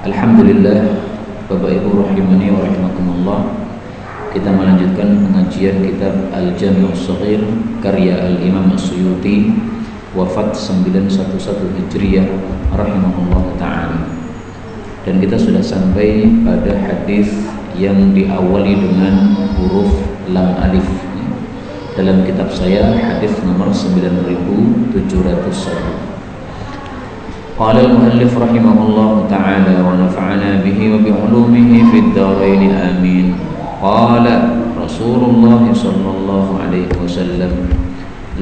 Alhamdulillah, Bapak Ibu rahimani wa rahimakumullah. Kita melanjutkan pengajian kitab Al-Jami' As-Shaghir karya Al-Imam As-Suyuti, wafat 911 Hijriah rahimahullah ta'ala. Dan kita sudah sampai pada hadis yang diawali dengan huruf lam alif. Dalam kitab saya hadis nomor 9701. Qala al-muallif rahimahullah ta'ala wa nafa'ana bihi wa bi'ulumihi fid dharain amin. Qala Rasulullah sallallahu alaihi wasallam,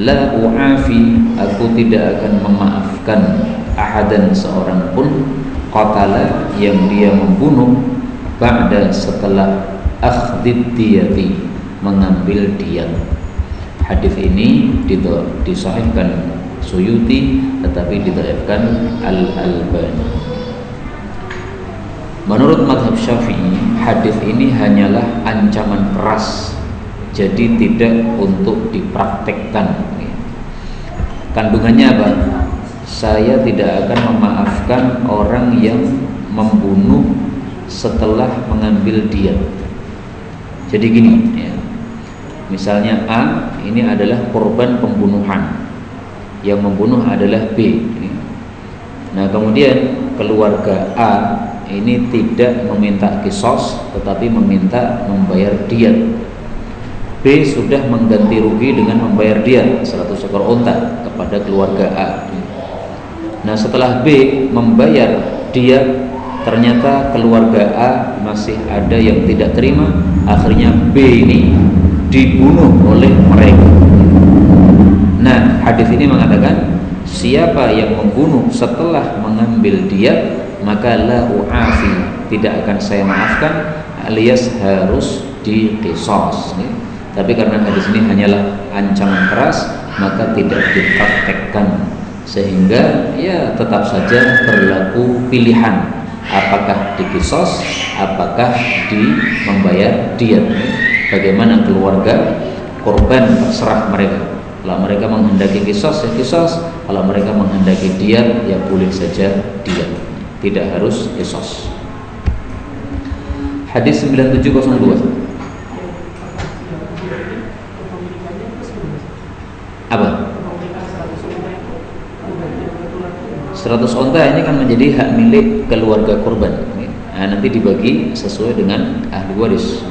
la u'afi, aku tidak akan memaafkan ahadan, seorang pun, qatala, yang dia membunuh, ba'da, setelah akhdid diyati, mengambil diyat. Hadis ini disahihkan Suyuti, tetapi didhaifkan Al-Albani. Menurut mazhab Syafi'i, hadis ini hanyalah ancaman keras, jadi tidak untuk dipraktekkan. Kandungannya apa? Saya tidak akan memaafkan orang yang membunuh setelah mengambil diyat. Jadi gini ya. Misalnya A ini adalah korban pembunuhan, yang membunuh adalah B. Nah, kemudian keluarga A ini tidak meminta qisas, tetapi meminta membayar diyat. B sudah mengganti rugi dengan membayar diyat 100 ekor unta kepada keluarga A. Nah, setelah B membayar diyat, ternyata keluarga A masih ada yang tidak terima. Akhirnya B ini dibunuh oleh mereka. Nah, hadis ini mengatakan siapa yang membunuh setelah mengambil diyat, maka la u'afi, tidak akan saya maafkan, alias harus diqisas. Tapi karena hadis ini hanyalah ancaman keras, maka tidak dipraktekkan, sehingga ya tetap saja berlaku pilihan, apakah diqisas, apakah membayar diyat. Bagaimana keluarga korban, terserah mereka. Kalau mereka menghendaki qisas, ya qisas. Kalau mereka menghendaki diyat, ya boleh saja diyat, tidak harus qisas. Hadis 9702. Apa? 100 onta ini kan menjadi hak milik keluarga korban. Nah, nanti dibagi sesuai dengan ahli waris.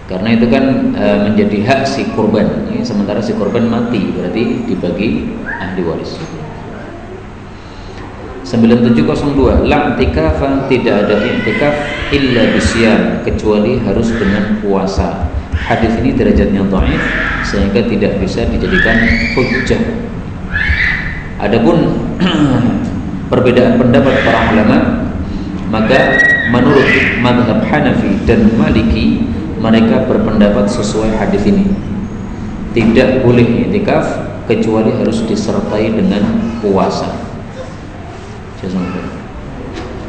Karena itu kan menjadi hak si korban. Sementara si korban mati, berarti dibagi ahli waris. 9702. La i'tikafan, tidak ada i'tikaf illa bisyam, kecuali harus dengan puasa. Hadis ini derajatnya dhaif, sehingga tidak bisa dijadikan hujjah. Adapun perbedaan pendapat para ulama, maka menurut mazhab Hanafi dan Maliki, mereka berpendapat sesuai hadis ini, tidak boleh i'tikaf kecuali harus disertai dengan puasa.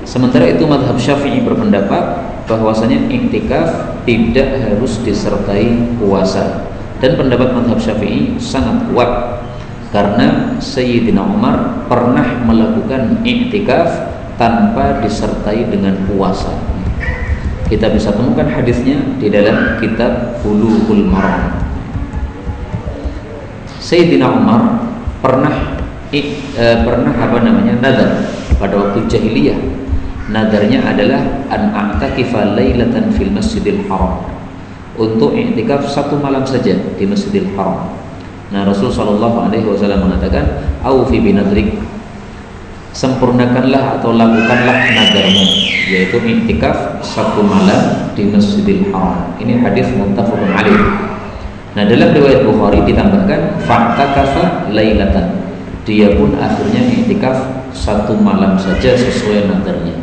Sementara itu mazhab Syafi'i berpendapat bahwasanya i'tikaf tidak harus disertai puasa, dan pendapat mazhab Syafi'i sangat kuat karena Sayyidina Umar pernah melakukan i'tikaf tanpa disertai dengan puasa. Kita bisa temukan hadisnya di dalam kitab Bulughul Maram. Sayyidina Umar pernah nadar pada waktu jahiliyah. Nadarnya adalah an a'takifa lailatan fil Masjidil Haram, untuk i'tikaf satu malam saja di Masjidil Haram. Nah, Rasul sallallahu alaihi wasallam mengatakan, aufi binadrik, sempurnakanlah atau lakukanlah nadarmu, yaitu i'tikaf satu malam di Masjidil Haram. Ini hadis muttafaqun alaih. Nah, dalam riwayat Bukhari ditambahkan fa'takafa lailatan, dia pun akhirnya i'tikaf satu malam saja sesuai nadarnya.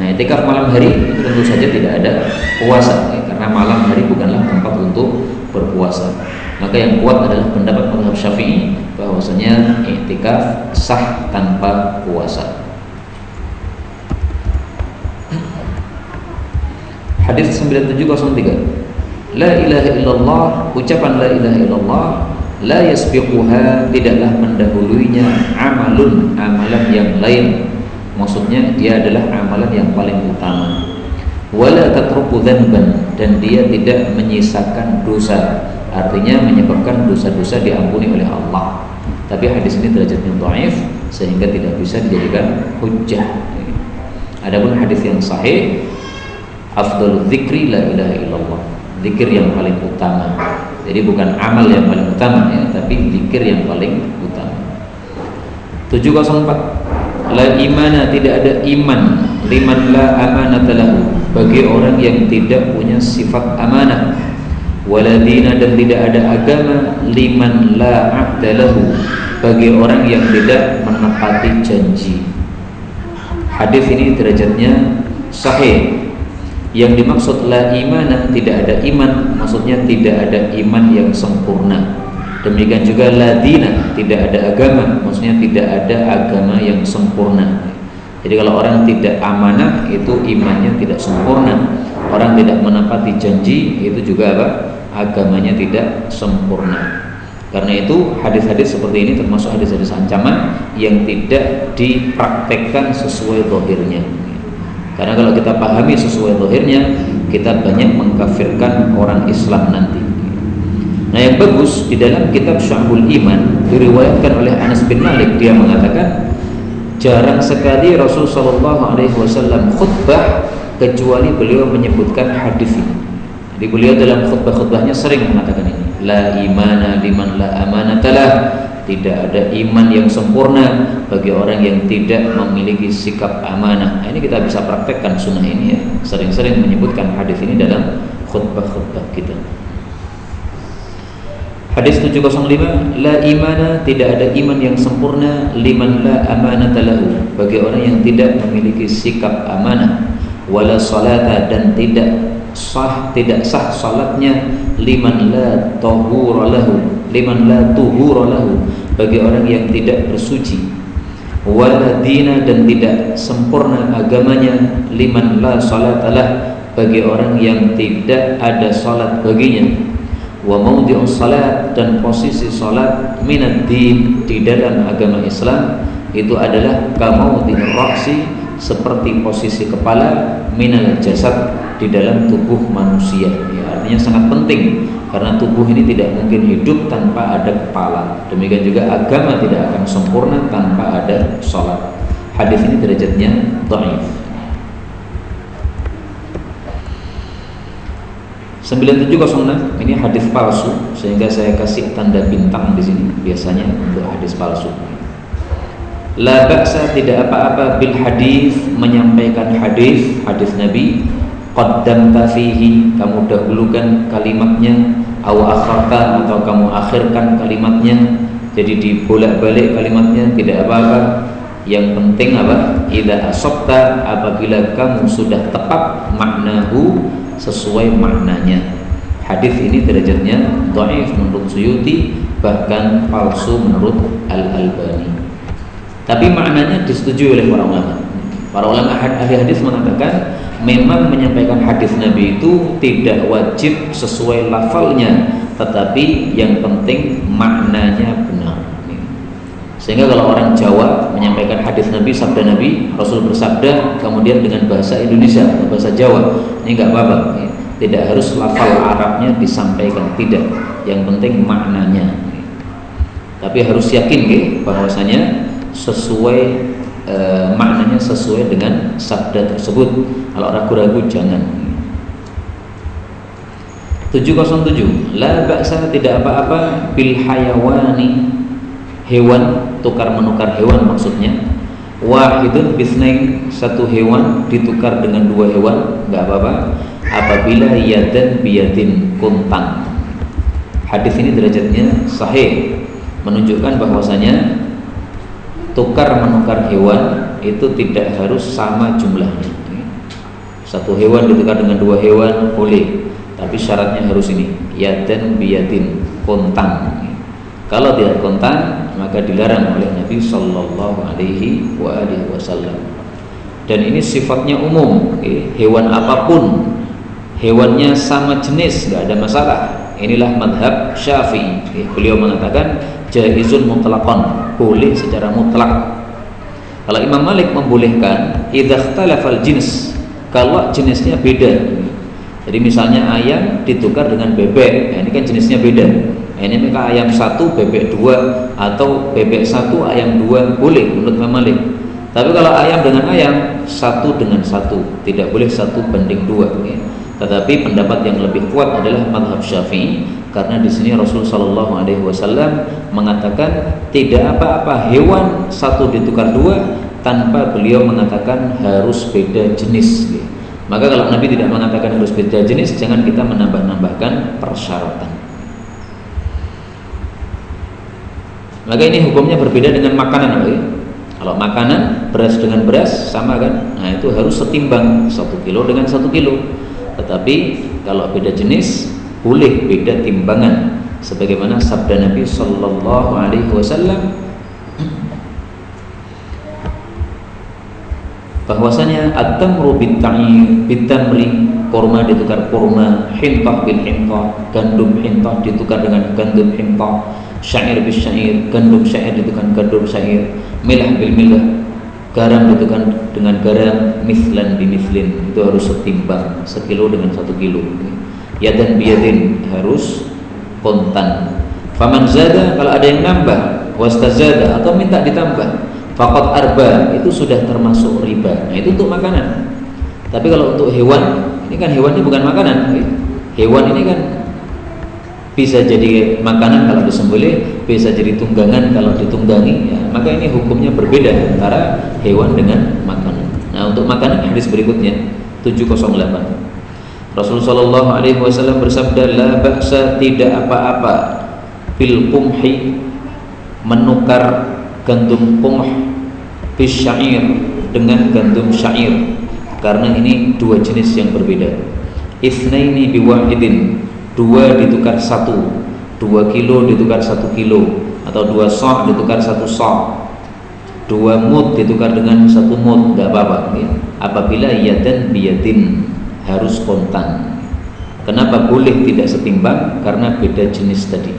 Nah, i'tikaf malam hari itu tentu saja tidak ada puasa, karena malam hari bukanlah tempat untuk berpuasa. Maka yang kuat adalah pendapat mazhab Syafi'i bahwasanya i'tikaf sah tanpa puasa. Hadis 9703. La ilaha illallah, ucapan la ilaha illallah, la yasbiquha, tidaklah mendahuluinya amalun, amalan yang lain, Maksudnya dia adalah amalan yang paling utama. Wala tatruku dzanban, dan dia tidak menyisakan dosa, artinya menyebabkan dosa-dosa diampuni oleh Allah. Tapi hadis ini derajatnya dhaif sehingga tidak bisa dijadikan hujjah. Adapun hadis yang sahih, afdhalul dzikri la ilaha illallah, zikir yang paling utama. Jadi bukan amal yang paling utama ya, tapi zikir yang paling utama. 704, la imana, tidak ada iman liman la amanata lahu, bagi orang yang tidak punya sifat amanah. Wala dina, dan tidak ada agama liman la ahda lahu, bagi orang yang tidak menepati janji. Hadis ini derajatnya sahih. Yang dimaksud la imana, tidak ada iman, maksudnya tidak ada iman yang sempurna. Demikian juga la dina, tidak ada agama, maksudnya tidak ada agama yang sempurna. Jadi kalau orang tidak amanah, itu imannya tidak sempurna. Orang tidak menepati janji, itu juga apa? Agamanya tidak sempurna. Karena itu hadis-hadis seperti ini termasuk hadis-hadis ancaman yang tidak dipraktekkan sesuai zahirnya. Karena kalau kita pahami sesuai zahirnya, kita banyak mengkafirkan orang Islam nanti. Nah, yang bagus di dalam kitab Syu'abul Iman diriwayatkan oleh Anas bin Malik, dia mengatakan jarang sekali Rasul sallallahu alaihi wasallam khutbah kecuali beliau menyebutkan hadis ini. Jadi beliau dalam khutbah-khutbahnya sering mengatakan ini, la imana liman la amanatalah, tidak ada iman yang sempurna bagi orang yang tidak memiliki sikap amanah. Nah, ini kita bisa praktekkan sunnah ini ya, sering-sering menyebutkan hadis ini dalam khutbah-khutbah kita. Hadis 705, la imana, tidak ada iman yang sempurna liman la amanata lahu, bagi orang yang tidak memiliki sikap amanah. Wala salata, dan tidak sah salatnya liman la tahura lahu, liman la tuhura lahu, bagi orang yang tidak bersuci. Wala dina, dan tidak sempurna agamanya liman la salatalah, bagi orang yang tidak ada salat baginya. Wa maudhi'us salat, dan posisi salat minad din, di dalam agama Islam itu adalah kamaudhi'ir ra'si, seperti posisi kepala, minal jasad, di dalam tubuh manusia ya, artinya sangat penting karena tubuh ini tidak mungkin hidup tanpa ada kepala. Demikian juga agama tidak akan sempurna tanpa ada salat. Hadis ini derajatnya dhaif. 9706, ini hadis palsu, sehingga saya kasih tanda bintang di sini biasanya untuk hadis palsu. La ba'sa, tidak apa-apa bil hadis, menyampaikan hadis Nabi, qaddamta fihi, kamu dahulukan kalimatnya, aw akharta, atau kamu akhirkan kalimatnya, jadi dibolak-balik kalimatnya, tidak apa-apa. Yang penting apa? Idza asabta, apabila kamu sudah tepat maknahu, sesuai maknanya. Hadis ini derajatnya dhaif menurut Suyuti, bahkan palsu menurut Al-Albani. Tapi maknanya disetujui oleh para ulama. Para ulama ahli hadis mengatakan memang menyampaikan hadis Nabi itu tidak wajib sesuai lafalnya, tetapi yang penting maknanya benar. Sehingga kalau orang Jawa menyampaikan hadis Nabi, sabda Nabi, Rasul bersabda, kemudian dengan bahasa Indonesia atau bahasa Jawa, ini nggak apa-apa. Tidak harus lafal Arabnya disampaikan, tidak. Yang penting maknanya. Tapi harus yakin bahwasanya sesuai maknanya sesuai dengan sabda tersebut. Kalau ragu-ragu jangan. 707, la ba'sa, tidak apa-apa bil hayawani, hewan, tukar menukar hewan maksudnya. Wahidun bisnain, satu hewan ditukar dengan dua hewan, enggak apa-apa. Apabila yadan biyadin, kuntang. Hadis ini derajatnya sahih, menunjukkan bahwasanya tukar menukar hewan itu tidak harus sama jumlahnya. Satu hewan ditukar dengan dua hewan boleh, tapi syaratnya harus ini, yadan biyadin, kuntang. Kalau tidak kontan, maka dilarang oleh Nabi Sallallahu Alaihi Wasallam. Dan ini sifatnya umum, hewan apapun, hewannya sama jenis, nggak ada masalah. Inilah madhab Syafi'i. Beliau mengatakan jaizun mutlaqan, boleh secara mutlak. Kalau Imam Malik membolehkan idza ikhtalafal jins, kalau jenisnya beda. Jadi misalnya ayam ditukar dengan bebek, ini kan jenisnya beda. Ini mereka ayam 1 bebek 2 atau bebek 1 ayam 2 boleh menurut Imam Malik. Tapi kalau ayam dengan ayam 1 dengan 1 tidak boleh 1:2. Tetapi pendapat yang lebih kuat adalah mazhab Syafi'i, karena di sini Rasul Shallallahu Alaihi Wasallam mengatakan tidak apa-apa hewan 1 ditukar 2 tanpa beliau mengatakan harus beda jenis. Maka kalau Nabi tidak mengatakan harus beda jenis, jangan kita menambah-nambahkan persyaratan. Maka ini hukumnya berbeda dengan makanan. Kalau makanan beras dengan beras sama kan? Nah itu harus setimbang 1 kilo dengan 1 kilo. Tetapi kalau beda jenis boleh beda timbangan, sebagaimana sabda Nabi Sallallahu Alaihi Wasallam bahwasanya at-tamru bit-tamri, kurma ditukar kurma, hintah bil hintah, gandum hintah ditukar dengan gandum hintah, syair bil syair, gandum syair ditukar gandum syair, milah bil milah, garam ditukar dengan garam, mislan bi mislin, itu harus setimbang, 1 kilo dengan 1 kilo. Yadan biyadin, harus kontan. Faman zada, kalau ada yang nambah, wastazada atau minta ditambah, faqad arba, itu sudah termasuk riba. Nah itu untuk makanan. Tapi kalau untuk hewan, ini kan hewan ini bukan makanan. Hewan ini kan bisa jadi makanan kalau disembelih, bisa jadi tunggangan kalau ditunggangi, ya, maka ini hukumnya berbeda antara hewan dengan makanan. Nah untuk makanan hadis berikutnya 708. Rasulullah Shallallahu Alaihi Wasallam bersabda, la ba'sa, tidak apa-apa, bil qumhi, menukar gandum qumh, bis syair, dengan gandum syair, karena ini 2 jenis yang berbeda. Itsnaini biwahidin, 2 ditukar 1, 2 kilo ditukar 1 kilo, atau 2 sa' ditukar 1 sa', 2 mud ditukar dengan 1 mud, enggak apa-apa. Apabila yadan biyadin, harus kontan. Kenapa boleh tidak setimbang? Karena beda jenis tadi.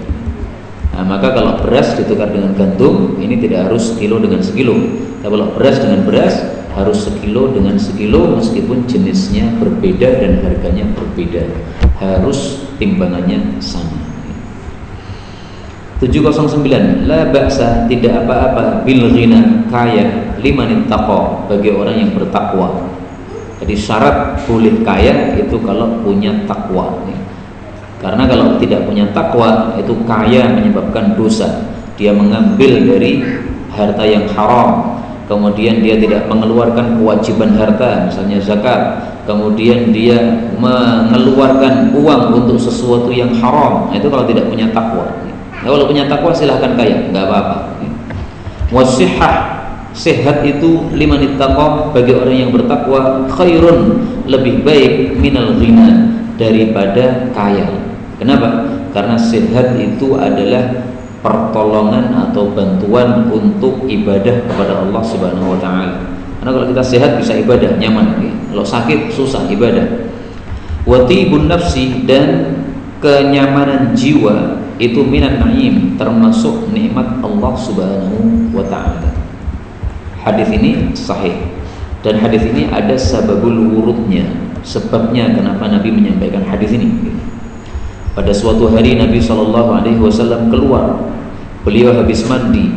Nah, maka kalau beras ditukar dengan gandum, ini tidak harus sekilo dengan sekilo. Tapi kalau beras dengan beras harus sekilo dengan sekilo, meskipun jenisnya berbeda dan harganya berbeda. Harus timbangannya sama. 709. La ba'sa, tidak apa-apa, bil ghina, kaya, liman ittaqa, bagi orang yang bertakwa. Jadi syarat boleh kaya itu kalau punya takwa. Karena kalau tidak punya takwa, itu kaya menyebabkan dosa. Dia mengambil dari harta yang haram, kemudian dia tidak mengeluarkan kewajiban harta, misalnya zakat, kemudian dia mengeluarkan uang untuk sesuatu yang haram. Nah, itu kalau tidak punya takwa. Nah, kalau punya takwa silahkan kaya, nggak apa-apa. Wasihah, sehat itu liman ittaqa, bagi orang yang bertakwa, khairun, lebih baik, minal ghina, daripada kaya. Kenapa? Karena sehat itu adalah pertolongan atau bantuan untuk ibadah kepada Allah Subhanahu wa taala. Karena kalau kita sehat bisa ibadah nyaman, kalau sakit susah ibadah. Wa tibun nafsi, dan kenyamanan jiwa itu minan na'im, termasuk nikmat Allah Subhanahu wa taala. Hadis ini sahih, dan hadis ini ada sababul wurudnya, sebabnya kenapa Nabi menyampaikan hadis ini. Pada suatu hari Nabi SAW keluar, beliau habis mandi,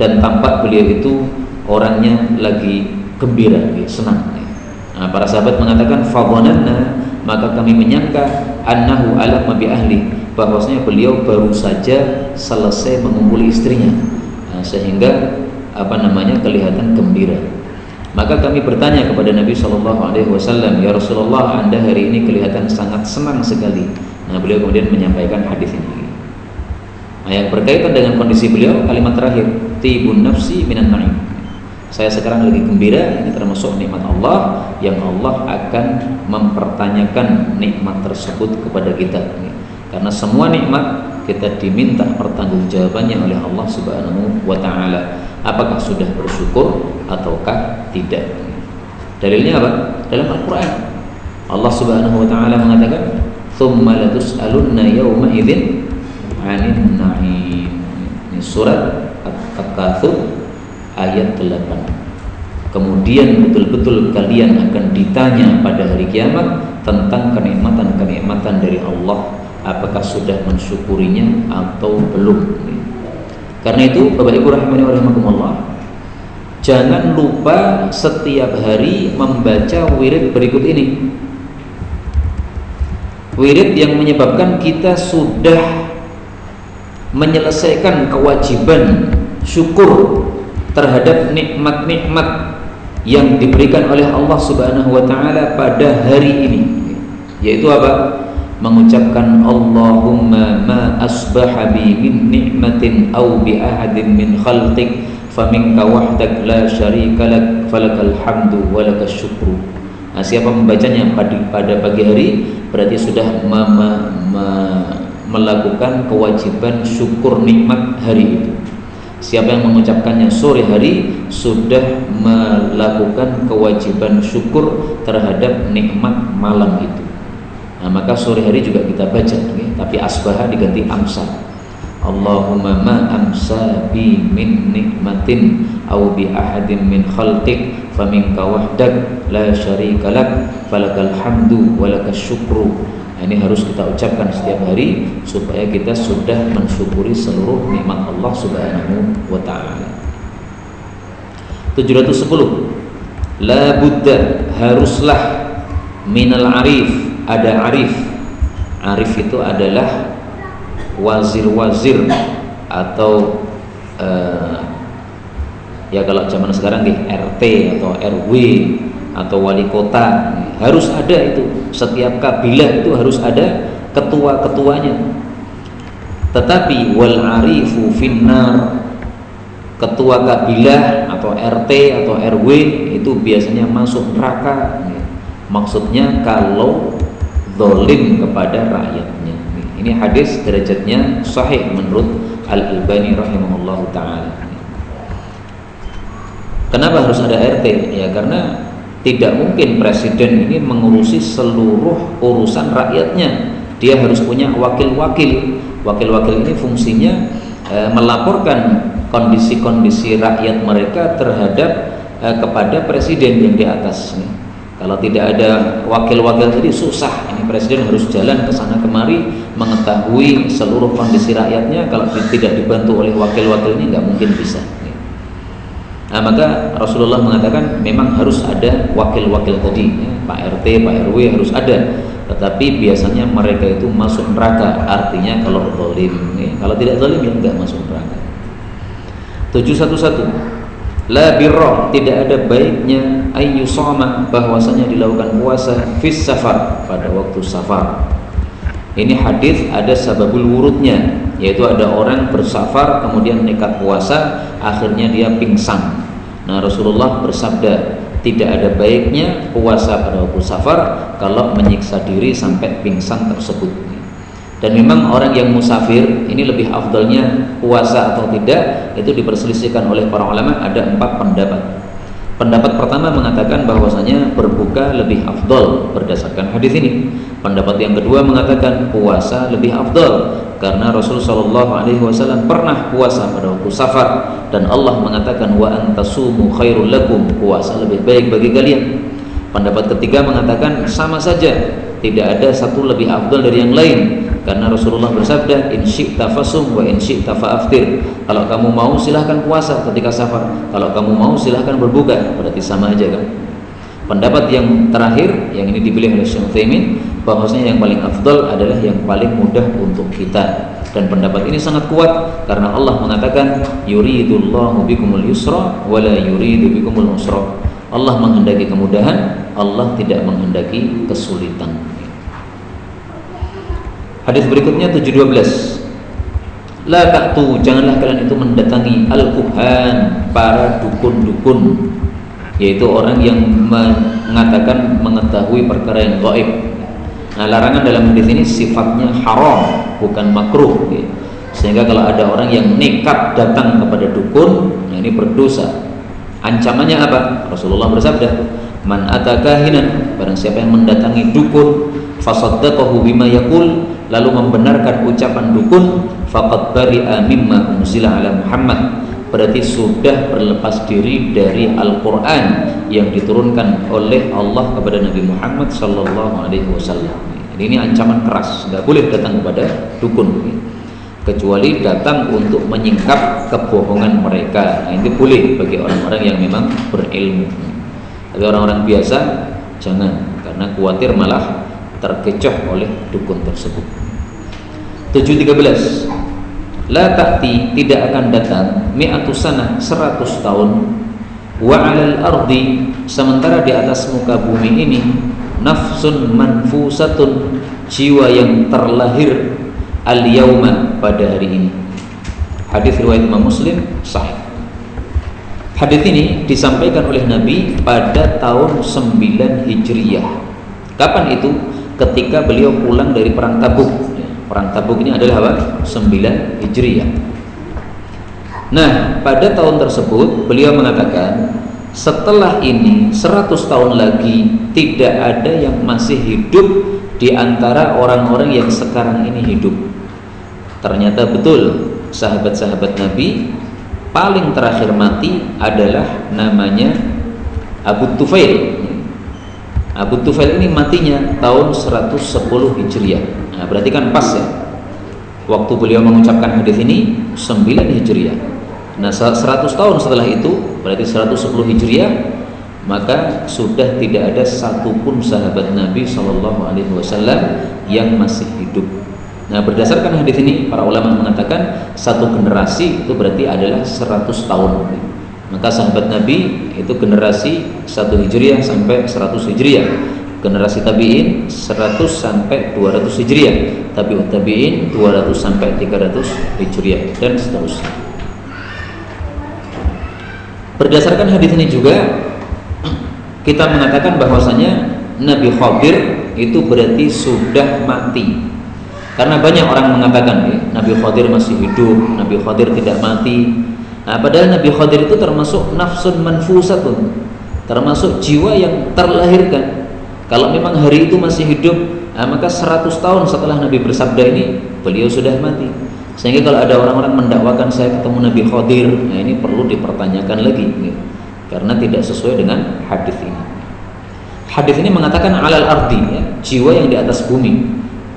dan tampak beliau itu orangnya lagi gembira, senang. Nah, para sahabat mengatakan, fadhananna, maka kami menyangka, annahu alamma bi ahli, bahwasanya beliau baru saja selesai mengumpuli istrinya, nah, sehingga kelihatan gembira. Maka kami bertanya kepada Nabi SAW, ya Rasulullah, Anda hari ini kelihatan sangat senang sekali. Nah, beliau kemudian menyampaikan hadis ini. Nah, yang berkaitan dengan kondisi beliau, kalimat terakhir, tibun nafsi minan na'im, saya sekarang lagi gembira, ini termasuk nikmat Allah yang Allah akan mempertanyakan nikmat tersebut kepada kita. Karena semua nikmat kita diminta pertanggungjawabannya oleh Allah Subhanahu wa taala. Apakah sudah bersyukur ataukah tidak? Dalilnya apa? Dalam Al-Qur'an. Allah Subhanahu wa taala mengatakan, "Tsumma latus'alunna yawma idzin 'anil na'im." Ini surat At-Takatsur ayat 8. kemudian betul-betul kalian akan ditanya pada hari kiamat tentang kenikmatan-kenikmatan dari Allah, apakah sudah mensyukurinya atau belum. Karena itu Bapak Ibu rahimani wa rahimakumullah, jangan lupa setiap hari membaca wirid berikut ini. Wirid yang menyebabkan kita sudah menyelesaikan kewajiban syukur terhadap nikmat-nikmat yang diberikan oleh Allah Subhanahu wa taala pada hari ini, yaitu apa? Mengucapkan Allahumma ma asbaha bi min ni'matin aw bi ahadin min khalqik faminka wahdak la syarika lak falakal hamdu wa lakas syukru. Nah, siapa membacanya pada pagi hari berarti sudah melakukan kewajiban syukur nikmat hari itu. Siapa yang mengucapkannya sore hari sudah melakukan kewajiban syukur terhadap nikmat malam itu. Nah, maka sore hari juga kita baca, tapi asbaha diganti amsa. Allahumma ma amsa bi min nikmatin aw bi ahadin min khalqik faminka wahdak la syarika lak falakal hamdu wa lakas syukru. Nah, ini harus kita ucapkan setiap hari supaya kita sudah mensyukuri seluruh nikmat Allah Subhanahu wa taala. 710. La budda, haruslah minal arif, ada arif. Arif itu adalah wazir-wazir atau ya kalau zaman sekarang di RT atau RW atau wali kota, harus ada itu. Setiap kabilah itu harus ada ketua-ketuanya. Tetapi wal arifu finnar, ketua kabilah atau RT atau RW itu biasanya masuk neraka. Maksudnya kalau zalim kepada rakyatnya. Ini hadis derajatnya sahih menurut Al-Albani rahimahullahu taala. Kenapa harus ada RT? Ya karena tidak mungkin presiden ini mengurusi seluruh urusan rakyatnya. Dia harus punya wakil-wakil. Wakil-wakil ini fungsinya melaporkan kondisi-kondisi rakyat mereka terhadap kepada presiden yang di atas. Kalau tidak ada wakil-wakil tadi susah. Ini presiden harus jalan ke sana kemari mengetahui seluruh kondisi rakyatnya. Kalau tidak dibantu oleh wakil-wakilnya nggak mungkin bisa. Nah, maka Rasulullah mengatakan memang harus ada wakil-wakil tadi, ya, Pak RT, Pak RW harus ada. Tetapi biasanya mereka itu masuk neraka. Artinya kalau zalim, ya. Kalau tidak zalim ya enggak masuk neraka. 711. La birra, tidak ada baiknya ayyusama, bahwasanya dilakukan puasa fis safar, pada waktu safar. Ini hadis ada sababul wurudnya, yaitu ada orang bersafar kemudian nekat puasa, akhirnya dia pingsan. Nah, Rasulullah bersabda, tidak ada baiknya puasa pada waktu safar kalau menyiksa diri sampai pingsan tersebut. Dan memang orang yang musafir ini lebih afdalnya puasa atau tidak, itu diperselisihkan oleh para ulama. Ada 4 pendapat. Pendapat pertama mengatakan bahwasanya berbuka lebih afdal berdasarkan hadis ini. Pendapat yang kedua mengatakan puasa lebih afdal karena Rasul sallallahu alaihi wasallam pernah puasa pada waktu safar dan Allah mengatakan wa antasumu khairul lakum, puasa lebih baik bagi kalian. Pendapat ketiga mengatakan sama saja, tidak ada satu lebih afdal dari yang lain karena Rasulullah bersabda in syi'ta fasum wa in syi'ta fa'aftir. Kalau kamu mau silahkan puasa ketika safar, kalau kamu mau silahkan berbuka, berarti sama aja kan. Pendapat yang terakhir yang ini dipilih oleh Syekh Utsaimin bahwasanya yang paling afdal adalah yang paling mudah untuk kita. Dan pendapat ini sangat kuat karena Allah mengatakan yuridullahu bikumul yusra wa la yuridu bikumul usra. Allah menghendaki kemudahan, Allah tidak menghendaki kesulitan. Hadis berikutnya 712. La ta'tu, janganlah kalian itu mendatangi al-kuhan, para dukun-dukun, yaitu orang yang mengatakan mengetahui perkara yang gaib. Nah, larangan dalam hadis ini sifatnya haram, bukan makruh. Sehingga kalau ada orang yang nekat datang kepada dukun, nah ini berdosa. Ancamannya apa? Rasulullah bersabda, man atakahinan, barang siapa yang mendatangi dukun, fasaddaqahu bima yaqul, lalu membenarkan ucapan dukun, faqad bari'a mimma unzila ala Muhammad, berarti sudah berlepas diri dari Al-Quran yang diturunkan oleh Allah kepada Nabi Muhammad sallallahu alaihi wasallam. Ini ancaman keras, nggak boleh datang kepada dukun kecuali datang untuk menyingkap kebohongan mereka. Nah, itu boleh bagi orang-orang yang memang berilmu. Tapi orang-orang biasa jangan, karena khawatir malah terkecoh oleh dukun tersebut. 7.13 La ta'ti, tidak akan datang, mi'atu sanah, 100 tahun, wa 'alal ardi, sementara di atas muka bumi ini, nafsun manfusatun, jiwa yang terlahir, al-yauma, pada hari ini. Hadis riwayat Imam Muslim sahih. Hadis ini disampaikan oleh Nabi pada tahun 9 Hijriyah. Kapan itu? Ketika beliau pulang dari perang Tabuk. Perang Tabuk ini adalah apa? 9 Hijriyah. Nah, pada tahun tersebut beliau mengatakan, setelah ini 100 tahun lagi tidak ada yang masih hidup di antara orang-orang yang sekarang ini hidup. Ternyata betul, sahabat-sahabat Nabi paling terakhir mati adalah namanya Abu Tufail. Abu Tufail ini matinya tahun 110 Hijriah. Nah, berarti kan pas ya, waktu beliau mengucapkan hadis ini 9 Hijriah. Nah, 100 tahun setelah itu, berarti 110 Hijriah, maka sudah tidak ada satupun sahabat Nabi SAW yang masih hidup. Nah, berdasarkan hadis ini, para ulama mengatakan satu generasi itu berarti adalah 100 tahun. Maka sahabat Nabi itu generasi 1 Hijriah sampai 100 Hijriah. Generasi tabi'in 100 sampai 200 Hijriah, tabi'ut tabi'in 200 sampai 300 Hijriah, dan seterusnya. Berdasarkan hadis ini juga kita mengatakan bahwasanya Nabi Khadir itu berarti sudah mati. Karena banyak orang mengatakan Nabi Khadir masih hidup, Nabi Khadir tidak mati. Nah, padahal Nabi Khadir itu termasuk nafsun manfusatun, termasuk jiwa yang terlahirkan. Kalau memang hari itu masih hidup, maka 100 tahun setelah Nabi bersabda ini, beliau sudah mati. Sehingga kalau ada orang-orang mendakwakan saya ketemu Nabi Khadir, nah ini perlu dipertanyakan lagi, karena tidak sesuai dengan hadis ini. Hadis ini mengatakan alal ardi, ya, jiwa yang di atas bumi.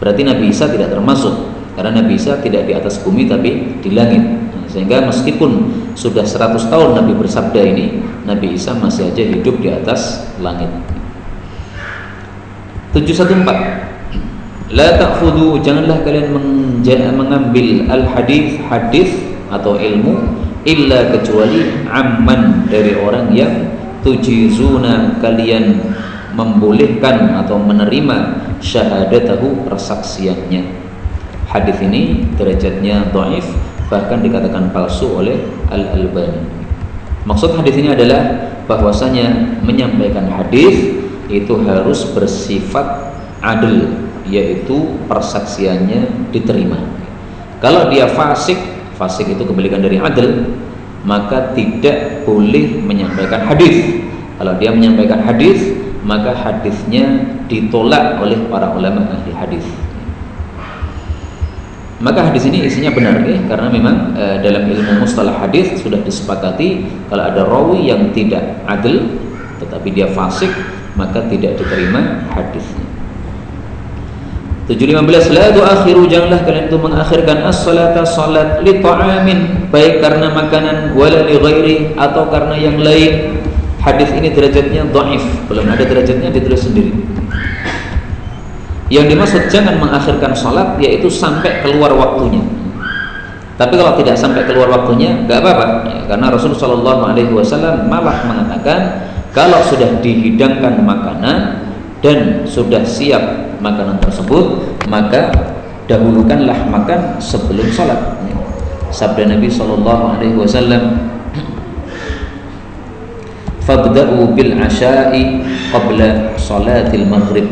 Berarti Nabi Isa tidak termasuk, karena Nabi Isa tidak di atas bumi tapi di langit. Nah, sehingga meskipun sudah 100 tahun Nabi bersabda ini, Nabi Isa masih aja hidup di atas langit. 714 La ta'khudhu, janganlah kalian mengambil al-hadis, hadis atau ilmu, illa kecuali amman, dari orang yang tujizuna, kalian membolehkan atau menerima syahadatahu, persaksiannya. Hadis ini derajatnya dhaif, bahkan dikatakan palsu oleh Al-Albani. Maksud hadis ini adalah bahwasanya menyampaikan hadis itu harus bersifat adil, yaitu persaksiannya diterima. Kalau dia fasik itu kebalikan dari adil, maka tidak boleh menyampaikan hadis. Kalau dia menyampaikan hadis, maka hadisnya ditolak oleh para ulama ahli hadis. Maka hadis ini isinya benar, karena memang dalam ilmu mustalah hadis sudah disepakati kalau ada rawi yang tidak adil tetapi dia fasik, maka tidak diterima hadisnya. 715 La tu'akhiru, janganlah kalian itu mengakhirkan as-salata, salat, li ta'amin, baik karena makanan, wala li ghairi, atau karena yang lain. Hadis ini derajatnya dhaif, belum ada derajatnya, ditulis sendiri. Yang dimaksud jangan mengakhirkan salat yaitu sampai keluar waktunya. Tapi kalau tidak sampai keluar waktunya enggak apa-apa, ya, karena Rasulullah SAW malah mengatakan kalau sudah dihidangkan makanan dan sudah siap makanan tersebut, maka dahulukanlah makan sebelum salat. Sabda Nabi SAW, fabda'u bil asya'i qabla salatil maghrib.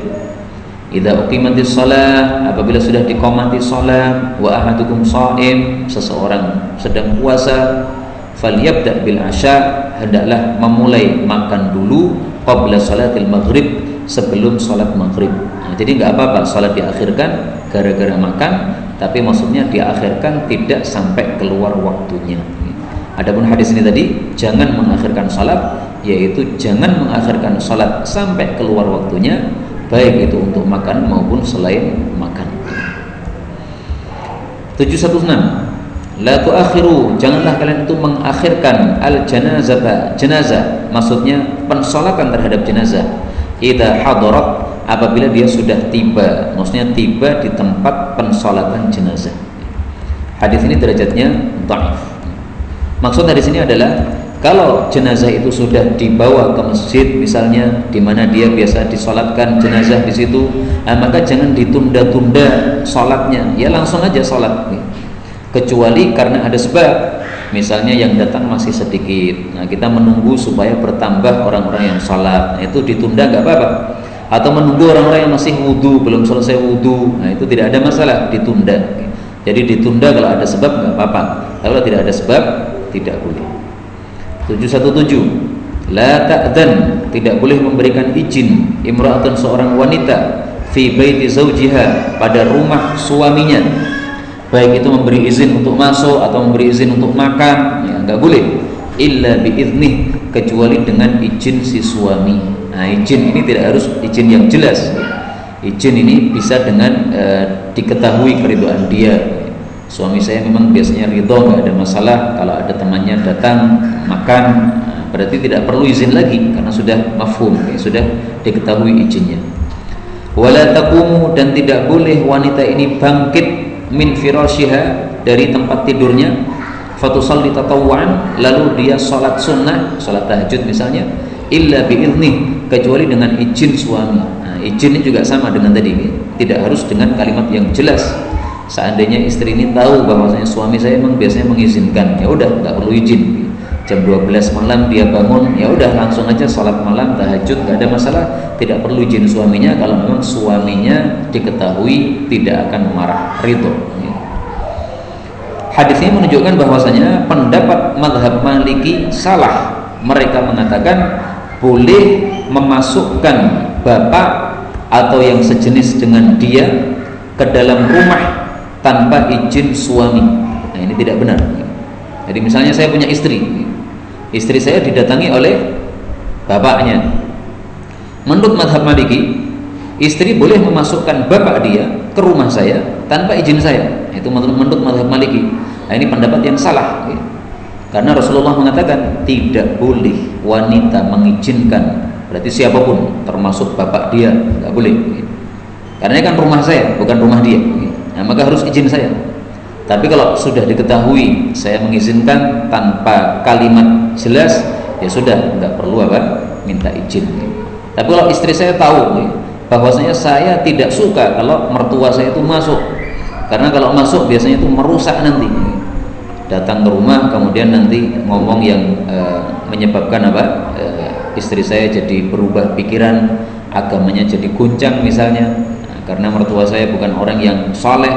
Idza uqimatis shalah, apabila sudah diqamati salat, wa ahadukum sha'im, seseorang sedang puasa, falyabda' bil asya', hendaklah memulai makan dulu qabla salatil maghrib, sebelum salat maghrib. Nah, jadi nggak apa-apa salat diakhirkan gara-gara makan, tapi maksudnya diakhirkan tidak sampai keluar waktunya. Adapun hadis ini tadi, jangan mengakhirkan salat, yaitu jangan mengakhirkan salat sampai keluar waktunya, baik itu untuk makan maupun selain makan. 716. La tuakhiru, janganlah kalian itu mengakhirkan al janazah, jenazah, maksudnya pensolatan terhadap jenazah. Idza hadarat, apabila dia sudah tiba, maksudnya tiba di tempat pensolatan jenazah. Hadis ini derajatnya dhaif. Maksud dari sini adalah kalau jenazah itu sudah dibawa ke masjid misalnya, di mana dia biasa disolatkan jenazah di situ, maka jangan ditunda-tunda sholatnya, ya langsung aja sholat. Kecuali karena ada sebab, misalnya yang datang masih sedikit, nah kita menunggu supaya bertambah orang-orang yang sholat, nah itu ditunda nggak apa-apa. Atau menunggu orang-orang yang masih wudhu, belum selesai wudhu, nah itu tidak ada masalah, ditunda. Jadi ditunda kalau ada sebab nggak apa-apa, kalau tidak ada sebab tidak boleh. 717. La ta'dzan, tidak boleh memberikan izin imra'atun, seorang wanita, fi baiti zawjiha, pada rumah suaminya, baik itu memberi izin untuk masuk atau memberi izin untuk makan, ya enggak boleh, illa biiznih, kecuali dengan izin si suami. Nah, izin ini tidak harus izin yang jelas. Izin ini bisa dengan diketahui keridhaan dia. Suami saya memang biasanya ridho, enggak ada masalah kalau ada temannya datang makan, berarti tidak perlu izin lagi karena sudah mafhum, ya, sudah diketahui izinnya. Wala taqumu, dan tidak boleh wanita ini bangkit min firashiha, dari tempat tidurnya, fatusalli tatawwan, lalu dia salat sunnah, salat tahajud misalnya, illa biiznih, kecuali dengan izin suami. Nah, izin ini juga sama dengan tadi, tidak harus dengan kalimat yang jelas. Seandainya istri ini tahu bahwasanya suami saya memang biasanya mengizinkan, ya udah nggak perlu izin. Jam 12 malam dia bangun, ya udah langsung aja salat malam tahajud, nggak ada masalah, tidak perlu izin suaminya kalau memang suaminya diketahui tidak akan marah, ridho. Hadis ini menunjukkan bahwasanya pendapat mazhab Maliki salah. Mereka mengatakan boleh memasukkan bapak atau yang sejenis dengan dia ke dalam rumah tanpa izin suami. Nah, ini tidak benar. Jadi misalnya saya punya istri saya didatangi oleh bapaknya. Menurut mazhab Maliki, istri boleh memasukkan bapak dia ke rumah saya tanpa izin saya. Itu menurut mazhab Maliki. Nah, ini pendapat yang salah, karena Rasulullah mengatakan tidak boleh wanita mengizinkan, berarti siapapun termasuk bapak dia nggak boleh, karena ini kan rumah saya bukan rumah dia. Nah, maka harus izin saya. Tapi kalau sudah diketahui saya mengizinkan tanpa kalimat jelas, ya sudah, nggak perlu minta izin. Tapi kalau istri saya tahu bahwasanya saya tidak suka kalau mertua saya itu masuk, karena kalau masuk biasanya itu merusak nanti. Datang ke rumah kemudian nanti ngomong yang menyebabkan istri saya jadi berubah pikiran, agamanya jadi goncang misalnya, karena mertua saya bukan orang yang saleh.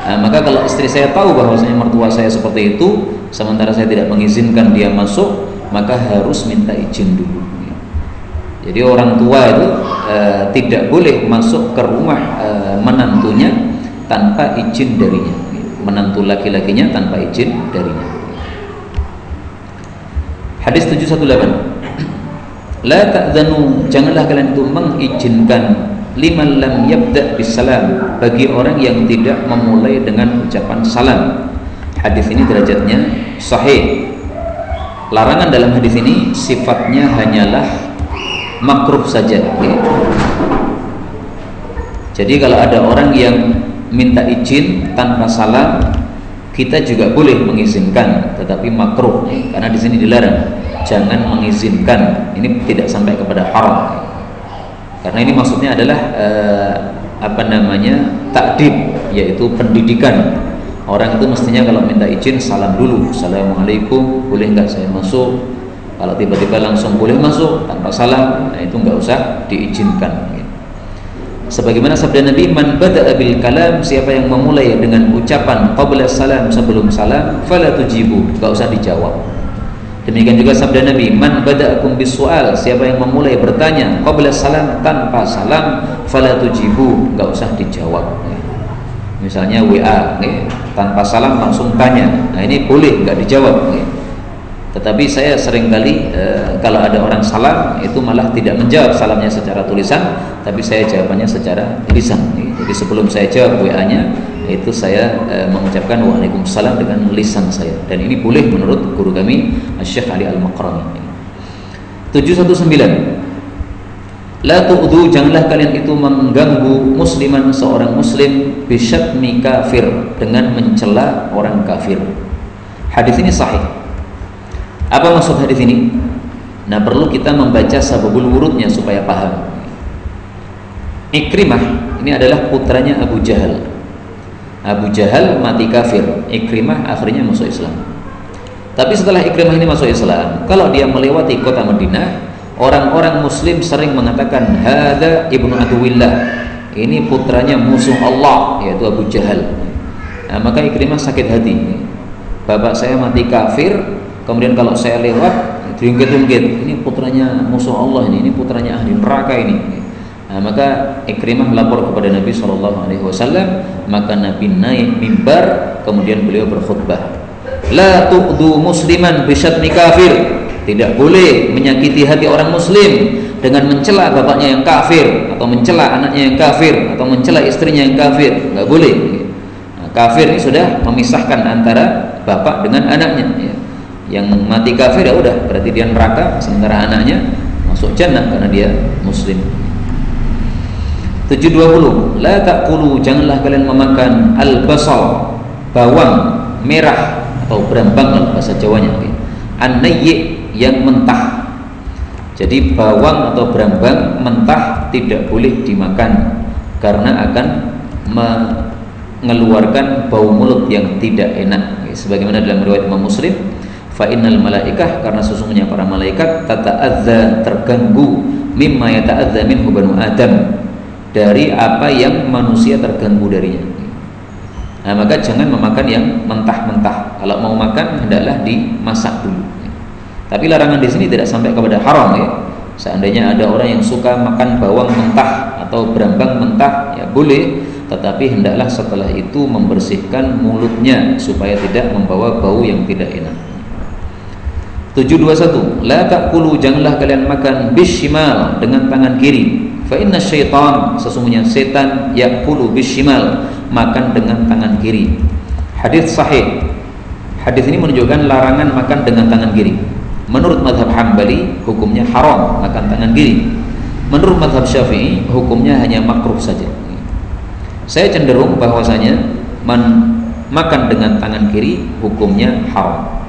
Maka kalau istri saya tahu bahwasanya mertua saya seperti itu, sementara saya tidak mengizinkan dia masuk, maka harus minta izin dulu. Jadi orang tua itu tidak boleh masuk ke rumah menantunya tanpa izin darinya, menantu laki-lakinya tanpa izin darinya. Hadis 718. La ta'dzanu, janganlah kalian itu mengizinkan liman lam yabda bisalam, bagi orang yang tidak memulai dengan ucapan salam. Hadis ini derajatnya sahih. Larangan dalam hadis ini sifatnya hanyalah makruh saja. Jadi kalau ada orang yang minta izin tanpa salam, kita juga boleh mengizinkan, tetapi makruh, karena di sini dilarang. Jangan mengizinkan, ini tidak sampai kepada haram. Karena ini maksudnya adalah takdib, yaitu pendidikan. Orang itu mestinya kalau minta izin salam dulu, assalamualaikum, boleh nggak saya masuk? Kalau tiba-tiba langsung boleh masuk tanpa salam, nah itu nggak usah diizinkan. Sebagaimana sabda Nabi, man bada'a bil kalam, siapa yang memulai dengan ucapan qabla salam, sebelum salam, fala tujibu, nggak usah dijawab. Demikian juga sabda Nabi, man bada'akum bisu'al, siapa yang memulai bertanya qabla salam, tanpa salam, fala tujibu, enggak usah dijawab. Misalnya WA, tanpa salam langsung tanya, nah ini boleh, enggak dijawab. Tetapi saya seringkali kalau ada orang salam itu malah tidak menjawab salamnya secara tulisan, tapi saya jawabannya secara lisan. Jadi sebelum saya jawab WA-nya itu saya mengucapkan waalaikumsalam dengan lisan saya, dan ini boleh menurut guru kami Syekh Ali Al-Maqrani. 719, la tu'dhu, janganlah kalian itu mengganggu musliman, seorang muslim, bisyatmi kafir, dengan mencela orang kafir. Hadis ini sahih. Apa maksud hadis ini? Nah, perlu kita membaca sababul wurudnya supaya paham. Ikrimah ini adalah putranya Abu Jahal. Abu Jahal mati kafir, Ikrimah akhirnya masuk Islam. Tapi setelah Ikrimah ini masuk Islam, kalau dia melewati kota Madinah, orang-orang muslim sering mengatakan hadza ibnu aduwillah, ini putranya musuh Allah, yaitu Abu Jahal. Nah, maka Ikrimah sakit hati, bapak saya mati kafir, kemudian kalau saya lewat diungkit-ungkit, ini putranya musuh Allah, ini putranya ahli neraka ini. Nah, maka Ikrimah lapor kepada Nabi SAW, maka Nabi naik mimbar, kemudian beliau berkhutbah, la tu'dhu musliman bisyatmi kafir, tidak boleh menyakiti hati orang muslim dengan mencela bapaknya yang kafir, atau mencela anaknya yang kafir, atau mencela istrinya yang kafir, nggak boleh. Nah, kafir ini sudah memisahkan antara bapak dengan anaknya, ya. Yang mati kafir ya udah, berarti dia neraka, sementara anaknya masuk jannah karena dia muslim. 720, la ta'kulu, janganlah kalian memakan al-basal, bawang merah atau berambang bahasa Jawanya, an-nayyi, yang mentah. Jadi bawang atau berambang mentah tidak boleh dimakan karena akan mengeluarkan bau mulut yang tidak enak. Sebagaimana dalam riwayat Imam Muslim, fa innal malaikah, karena sesungguhnya para malaikat tata'adza, terganggu, mimma yata'adza minhu banu Adam, dari apa yang manusia terganggu darinya. Nah, maka jangan memakan yang mentah-mentah. Kalau mau makan hendaklah dimasak dulu. Tapi larangan di sini tidak sampai kepada haram, ya. Seandainya ada orang yang suka makan bawang mentah atau berambang mentah, ya boleh, tetapi hendaklah setelah itu membersihkan mulutnya supaya tidak membawa bau yang tidak enak. 721, la ta'kulu, janganlah kalian makan bishimal, dengan tangan kiri. Fa inna syaitan, sesungguhnya setan, ya'kulu bishimal, makan dengan tangan kiri. Hadis sahih. Hadis ini menunjukkan larangan makan dengan tangan kiri. Menurut mazhab Hambali hukumnya haram makan tangan kiri. Menurut mazhab Syafi'i hukumnya hanya makruh saja. Saya cenderung bahwasanya makan dengan tangan kiri hukumnya haram.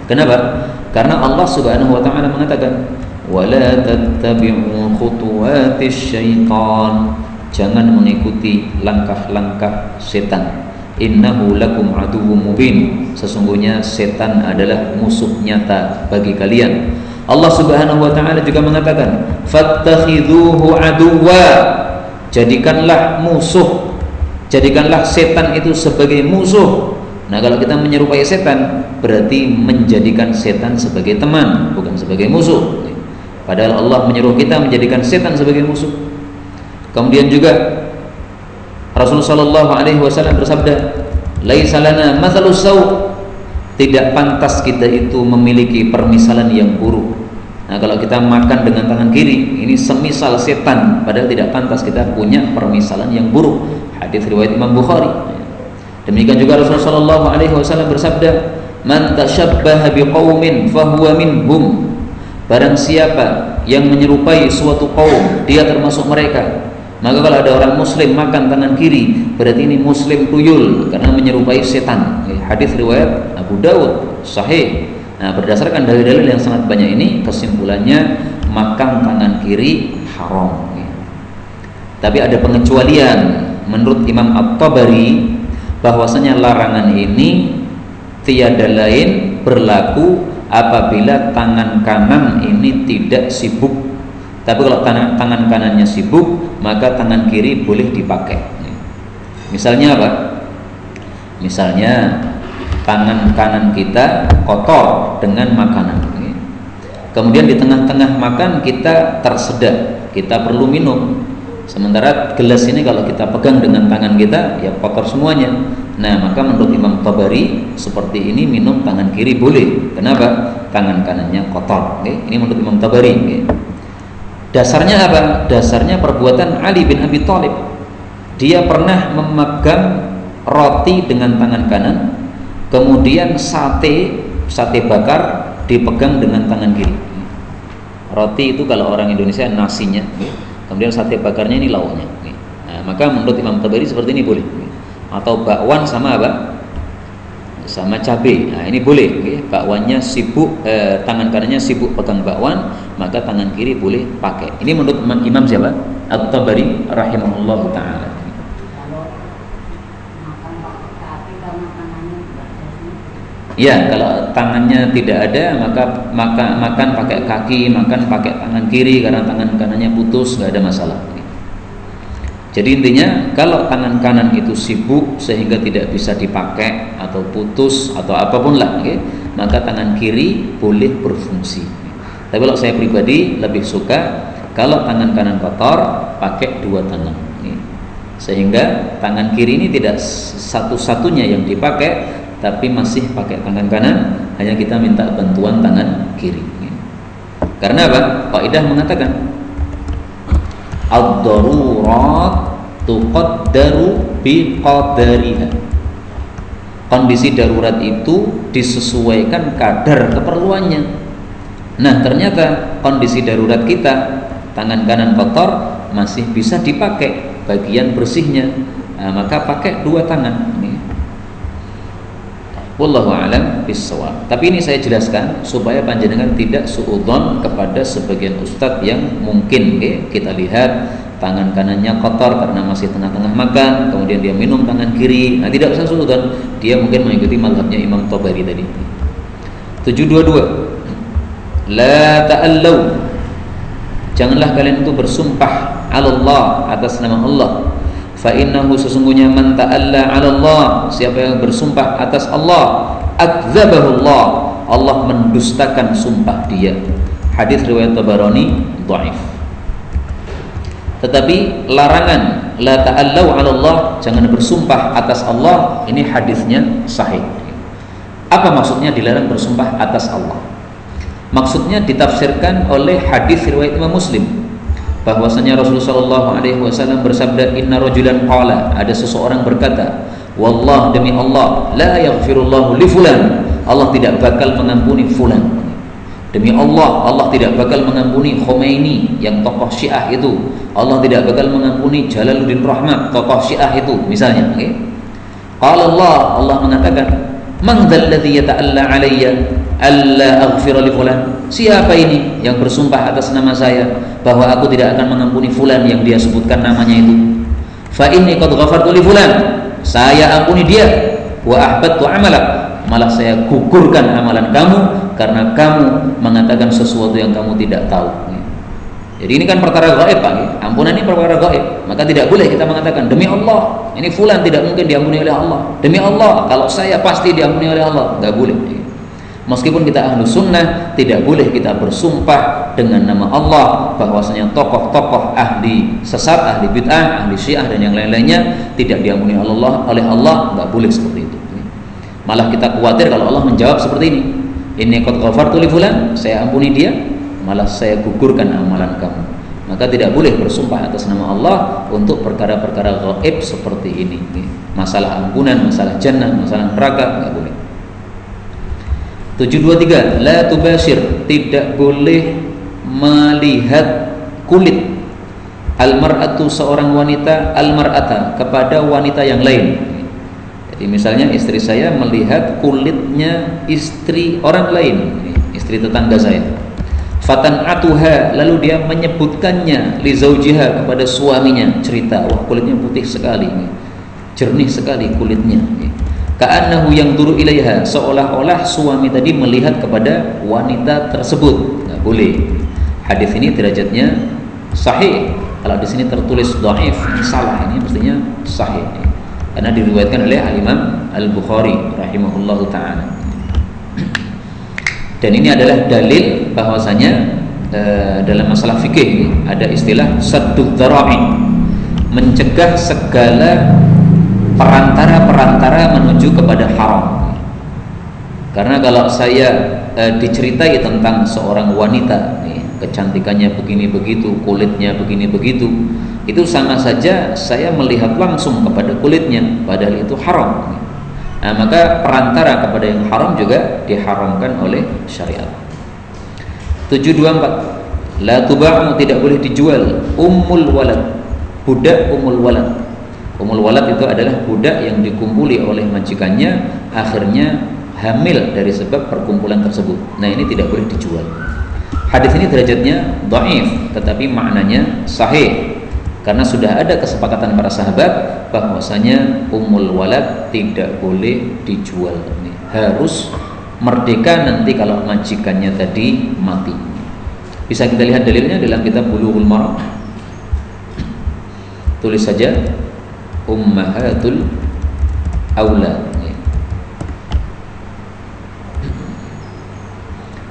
Kenapa? Karena Allah Subhanahu wa taala mengatakan, wala tattabi'u khutuwatis syaitan, jangan mengikuti langkah-langkah setan. Innahu lakum aduwwum mubin, sesungguhnya setan adalah musuh nyata bagi kalian. Allah Subhanahu wa taala juga mengatakan, fattakhidhuhu aduwwa, jadikanlah musuh, jadikanlah setan itu sebagai musuh. Nah, kalau kita menyerupai setan, berarti menjadikan setan sebagai teman, bukan sebagai musuh. Padahal Allah menyuruh kita menjadikan setan sebagai musuh. Kemudian juga Rasulullah sallallahu alaihi wasallam bersabda, laisa lana mathalus saw, tidak pantas kita itu memiliki permisalan yang buruk. Nah, kalau kita makan dengan tangan kiri, ini semisal setan, padahal tidak pantas kita punya permisalan yang buruk. Hadis riwayat Imam Bukhari. Demikian juga Rasulullah sallallahu alaihi wasallam bersabda, man tashabbaha biqaumin fahuwa minhum, barang siapa yang menyerupai suatu kaum, dia termasuk mereka. Maka kalau ada orang muslim makan tangan kiri, berarti ini muslim tuyul karena menyerupai setan. Hadis riwayat Abu Dawud sahih. Nah, berdasarkan dalil-dalil yang sangat banyak ini, kesimpulannya makan tangan kiri haram. Tapi ada pengecualian menurut Imam At-Tabari, bahwasanya larangan ini tiada lain berlaku apabila tangan kanan ini tidak sibuk. Tapi kalau tangan kanannya sibuk, maka tangan kiri boleh dipakai. Misalnya apa? Misalnya tangan kanan kita kotor dengan makanan, kemudian di tengah-tengah makan kita tersedak, kita perlu minum, Sementara gelas ini kalau kita pegang dengan tangan kita ya kotor semuanya. Nah, maka menurut Imam Tabari seperti ini minum tangan kiri boleh. Kenapa? Tangan kanannya kotor. Ini menurut Imam Tabari. Dasarnya apa? Dasarnya perbuatan Ali bin Abi Thalib. Dia pernah memegang roti dengan tangan kanan, kemudian sate bakar dipegang dengan tangan kiri. Roti itu kalau orang Indonesia nasinya, kemudian sate bakarnya ini lauknya. Nah, maka menurut Imam Tabari seperti ini boleh. Atau bakwan sama apa? Sama cabai. Nah, ini boleh. Bakwannya sibuk, tangan kanannya sibuk pegang bakwan, maka tangan kiri boleh pakai. Ini menurut Imam siapa? At-Tabari rahimahullah taala. Ya, kalau tangannya tidak ada maka makan pakai kaki, makan pakai tangan kiri karena tangan kanannya putus, nggak ada masalah. Jadi intinya kalau tangan kanan itu sibuk sehingga tidak bisa dipakai atau putus atau apapun lah, maka tangan kiri boleh berfungsi. Tapi kalau saya pribadi lebih suka kalau tangan kanan kotor pakai dua tangan, sehingga tangan kiri ini tidak satu-satunya yang dipakai, tapi masih pakai tangan kanan, hanya kita minta bantuan tangan kiri. Karena apa? Kaidah mengatakan ad-darurat tuqaddaru biqadariha. Kondisi darurat itu disesuaikan kadar keperluannya. Nah, ternyata kondisi darurat kita, tangan kanan kotor masih bisa dipakai bagian bersihnya. Nah, maka pakai dua tangan. Wallahu a'lam bishawab. Tapi ini saya jelaskan supaya panjenengan tidak suudzon kepada sebagian ustadz yang mungkin kita lihat tangan kanannya kotor karena masih tengah-tengah makan, kemudian dia minum tangan kiri. Nah, tidak usah suudzon, dia mungkin mengikuti mazhabnya Imam Tabari tadi. 722. La ta'allau. Janganlah kalian itu bersumpah 'ala Allah, atas nama Allah. Fa innahu, sesungguhnya man ta'alla 'ala Allah, siapa yang bersumpah atas Allah, akdzabahu Allah, Allah mendustakan sumpah dia. Hadis riwayat Tabarani dhaif. Tetapi larangan la ta'allau 'ala Allah, jangan bersumpah atas Allah, ini hadisnya sahih. Apa maksudnya dilarang bersumpah atas Allah? Maksudnya ditafsirkan oleh hadis riwayat Imam Muslim bahwasanya Rasulullah SAW bersabda, inna rajulan qala, ada seseorang berkata, wallah, demi Allah, la yaghfirullahu li fulan, Allah tidak bakal mengampuni fulan. Demi Allah, Allah tidak bakal mengampuni Khomeini yang tokoh Syiah itu, Allah tidak bakal mengampuni Jalaluddin Rahmat tokoh Syiah itu misalnya. Qala Allah, Allah mengatakan, man dzalladzi yata'alla alayya alla aghfira li fulan, siapa ini yang bersumpah atas nama saya bahwa aku tidak akan mengampuni fulan yang dia sebutkan namanya itu. Fa inni qad ghafartu li fulan, saya ampuni dia. Wa ahbattu amalak, malah saya gugurkan amalan kamu karena kamu mengatakan sesuatu yang kamu tidak tahu. Jadi ini kan perkara gaib, Pak. Ampunan ini perkara gaib, maka tidak boleh kita mengatakan demi Allah ini fulan tidak mungkin diampuni oleh Allah. Demi Allah kalau saya pasti diampuni oleh Allah, enggak boleh. Meskipun kita ahlu sunnah, tidak boleh kita bersumpah dengan nama Allah bahwasanya tokoh-tokoh ahli sesat, ahli bid'ah, ahli syiah dan yang lain-lainnya tidak diampuni oleh Allah, nggak boleh seperti itu. Malah kita khawatir kalau Allah menjawab seperti ini, inni qad ghafartu li fulan, saya ampuni dia, malah saya gugurkan amalan kamu. Maka tidak boleh bersumpah atas nama Allah untuk perkara-perkara gaib seperti ini. Masalah ampunan, masalah jannah, masalah neraka, nggak boleh. 723, la tubashir, tidak boleh melihat kulit almar'atu, seorang wanita, almar'ata, kepada wanita yang lain. Jadi misalnya istri saya melihat kulitnya istri orang lain, istri tetangga saya. Fatan'atuha, lalu dia menyebutkannya li zaujiha, kepada suaminya, cerita, wah kulitnya putih sekali, jernih sekali kulitnya. Ka'annahu yanzuru ilaiha, seolah-olah suami tadi melihat kepada wanita tersebut. Enggak boleh. Hadis ini derajatnya sahih. Kalau di sini tertulis dhaif, ini salah, ini mestinya sahih. Karena diriwayatkan oleh Al-Imam Al-Bukhari rahimahullahu taala. Dan ini adalah dalil bahwasanya dalam masalah fikih ada istilah saddud dzara'i. mencegah segala perantara-perantara menuju kepada haram. Karena kalau saya diceritai tentang seorang wanita nih, kecantikannya begini begitu, kulitnya begini begitu, itu sama saja saya melihat langsung kepada kulitnya, padahal itu haram. Nah, maka perantara kepada yang haram juga diharamkan oleh syariat. 724, la tuba'u, tidak boleh dijual, ummul walad, budak ummul walad. Ummul walad itu adalah budak yang dikumpuli oleh majikannya, akhirnya hamil dari sebab perkumpulan tersebut. Nah, ini tidak boleh dijual. Hadis ini derajatnya dhaif, tetapi maknanya sahih, karena sudah ada kesepakatan para sahabat bahwasanya ummul walad tidak boleh dijual. Harus merdeka nanti kalau majikannya tadi mati. Bisa kita lihat dalilnya dalam kitab Bulughul Maram. Tulis saja ummahatul aulad.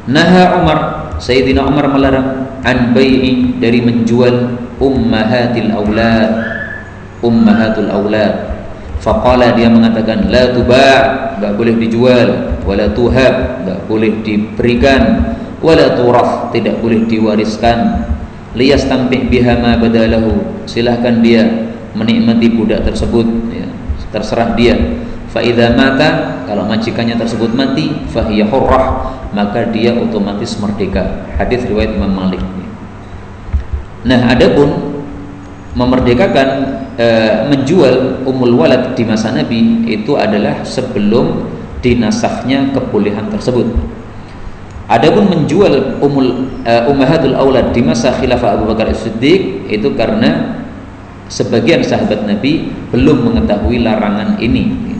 Naha Umar, Sayyidina Umar melarang an bai'i, dari menjual ummahatil aulad, ummahatul aulad. Faqala, dia mengatakan la tuba', enggak boleh dijual, wala tuhab, enggak boleh diberikan, wala turaf, tidak boleh diwariskan. Liyastampih biha ma badalahu, silahkan dia menikmati budak tersebut, ya, terserah dia. Fa idza mata, kalau majikannya tersebut mati, fa hiya hurrah, maka dia otomatis merdeka. Hadis riwayat Imam Malik. Nah, adapun memerdekakan, menjual ummul walad di masa Nabi itu adalah sebelum dinasahnya kebolehan tersebut. Adapun menjual ummahatul aulad di masa khilafah Abu Bakar As-Siddiq itu karena sebagian sahabat Nabi belum mengetahui larangan ini.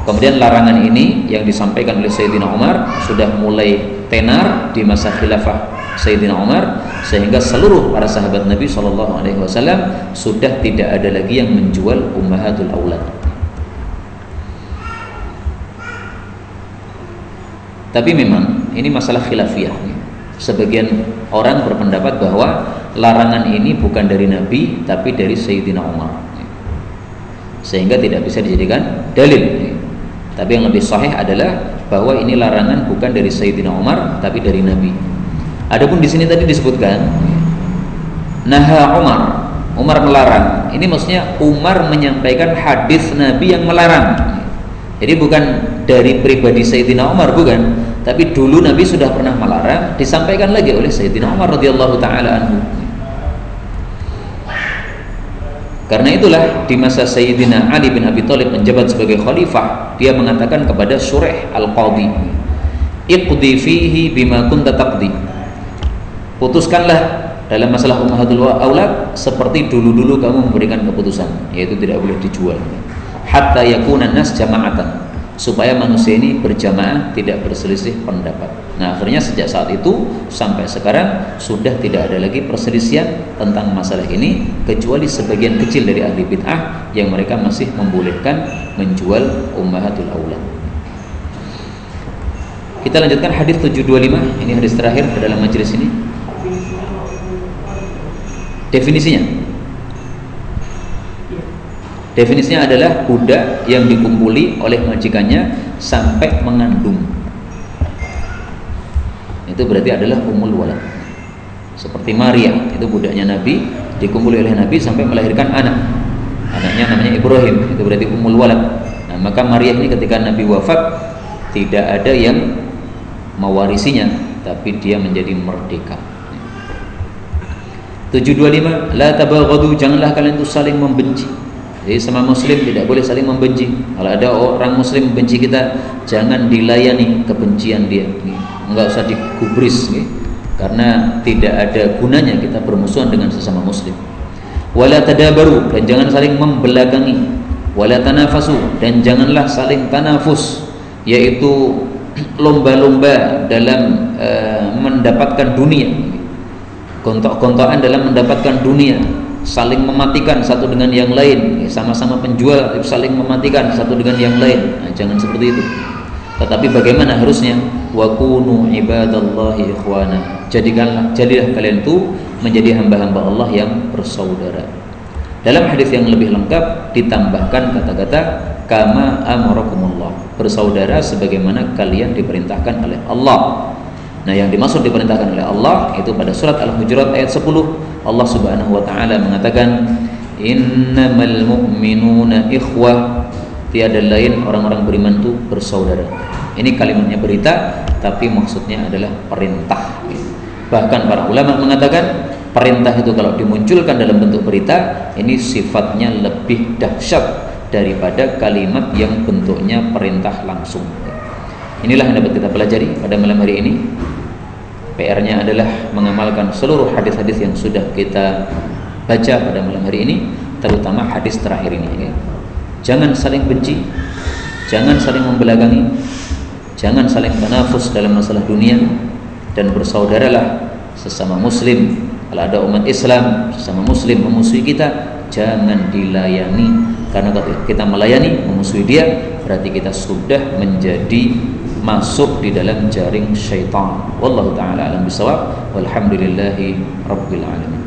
Kemudian larangan ini yang disampaikan oleh Sayyidina Umar sudah mulai tenar di masa khilafah Sayyidina Umar, sehingga seluruh para sahabat Nabi SAW sudah tidak ada lagi yang menjual ummahatul aulad. Tapi memang ini masalah khilafiyah. Sebagian orang berpendapat bahwa larangan ini bukan dari Nabi tapi dari Sayyidina Umar, sehingga tidak bisa dijadikan dalil. Tapi yang lebih sahih adalah bahwa ini larangan bukan dari Sayyidina Umar tapi dari Nabi. Adapun di sini tadi disebutkan naha Umar melarang. Ini maksudnya Umar menyampaikan hadis Nabi yang melarang. Jadi bukan dari pribadi Sayyidina Umar, bukan, tapi dulu Nabi sudah pernah melarang, disampaikan lagi oleh Sayyidina Umar radhiyallahu taala anhu. Karena itulah di masa Sayyidina Ali bin Abi Thalib menjabat sebagai khalifah, dia mengatakan kepada Shuraih al-Qadhi, iqdi fihi bima kunta taqdi, putuskanlah dalam masalah ummahatul aulad seperti dulu-dulu kamu memberikan keputusan, yaitu tidak boleh dijual, hatta yakuna nas jama'atan, supaya manusia ini berjamaah, tidak berselisih pendapat. Nah, akhirnya sejak saat itu sampai sekarang sudah tidak ada lagi perselisihan tentang masalah ini, kecuali sebagian kecil dari ahli bid'ah yang mereka masih membolehkan menjual ummahatul aulad. Kita lanjutkan hadis 725, ini hadis terakhir dalam majelis ini. Definisinya adalah budak yang dikumpuli oleh majikannya sampai mengandung. Itu berarti adalah ummul walad. Seperti Maria, itu budaknya Nabi, dikumpuli oleh Nabi sampai melahirkan anak. Anaknya namanya Ibrahim, itu berarti ummul walad. Nah, maka Maria ini ketika Nabi wafat tidak ada yang mewarisinya, tapi dia menjadi merdeka. 725, la tabaghadu, janganlah kalian itu saling membenci. Jadi sama muslim tidak boleh saling membenci. Kalau ada orang muslim membenci kita, jangan dilayani kebencian dia, enggak usah digubris, karena tidak ada gunanya kita bermusuhan dengan sesama muslim. Wala tadabaru, dan jangan saling membelakangi. Wala tanafasu, dan janganlah saling tanafus, yaitu lomba-lomba dalam mendapatkan dunia, gontok-gontokan dalam mendapatkan dunia, saling mematikan satu dengan yang lain, sama-sama penjual saling mematikan satu dengan yang lain. Nah, jangan seperti itu. Tetapi bagaimana harusnya? Wa kunu ibadallahi ikhwana, jadilah kalian itu menjadi hamba-hamba Allah yang bersaudara. Dalam hadis yang lebih lengkap ditambahkan kata-kata kama amarakumullah, bersaudara sebagaimana kalian diperintahkan oleh Allah. Nah, yang dimaksud diperintahkan oleh Allah itu pada surat Al-Hujurat ayat 10, Allah Subhanahu wa taala mengatakan innamal mu'minuna ikhwah, tiada lain orang-orang beriman itu bersaudara. Ini kalimatnya berita, tapi maksudnya adalah perintah. Bahkan para ulama mengatakan perintah itu kalau dimunculkan dalam bentuk berita, ini sifatnya lebih dahsyat daripada kalimat yang bentuknya perintah langsung. Inilah yang dapat kita pelajari pada malam hari ini. PR-nya adalah mengamalkan seluruh hadis-hadis yang sudah kita baca pada malam hari ini, terutama hadis terakhir ini. Jangan saling benci, jangan saling membelakangi, jangan saling tanafus dalam masalah dunia, dan bersaudaralah sesama muslim. Kalau ada umat Islam sesama muslim memusuhi kita, jangan dilayani, karena kalau kita melayani memusuhi dia, berarti kita sudah menjadi masuk di dalam jaring syaitan. Wallahu taala alam bisawab. Walhamdulillahi rabbil alamin.